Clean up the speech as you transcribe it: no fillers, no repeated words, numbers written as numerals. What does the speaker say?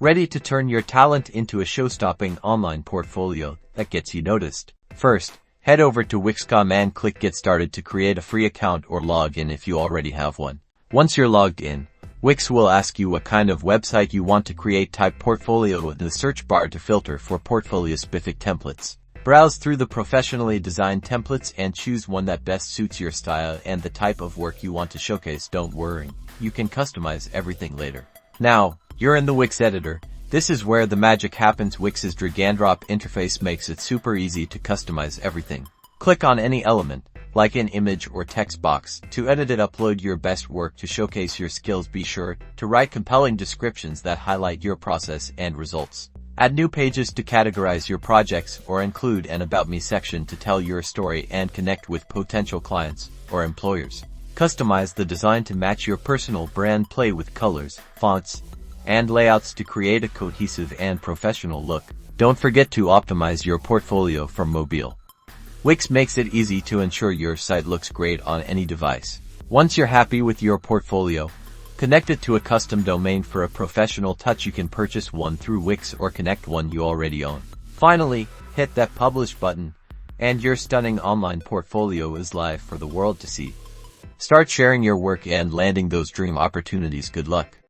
Ready to turn your talent into a show-stopping online portfolio that gets you noticed? First, head over to Wix.com and click Get Started to create a free account or log in if you already have one. Once you're logged in, Wix will ask you what kind of website you want to create. Type portfolio in the search bar to filter for portfolio-specific templates. Browse through the professionally designed templates and choose one that best suits your style and the type of work you want to showcase. Don't worry, you can customize everything later. Now, you're in the Wix Editor. This is where the magic happens. Wix's drag-and-drop interface makes it super easy to customize everything. Click on any element, like an image or text box, to edit it. Upload your best work to showcase your skills. Be sure to write compelling descriptions that highlight your process and results. Add new pages to categorize your projects or include an About Me section to tell your story and connect with potential clients or employers. Customize the design to match your personal brand. Play with colors, fonts, and layouts to create a cohesive and professional look. Don't forget to optimize your portfolio for mobile. Wix makes it easy to ensure your site looks great on any device. Once you're happy with your portfolio, connect it to a custom domain for a professional touch. You can purchase one through Wix or connect one you already own. Finally, hit that publish button, and your stunning online portfolio is live for the world to see. Start sharing your work and landing those dream opportunities. Good luck.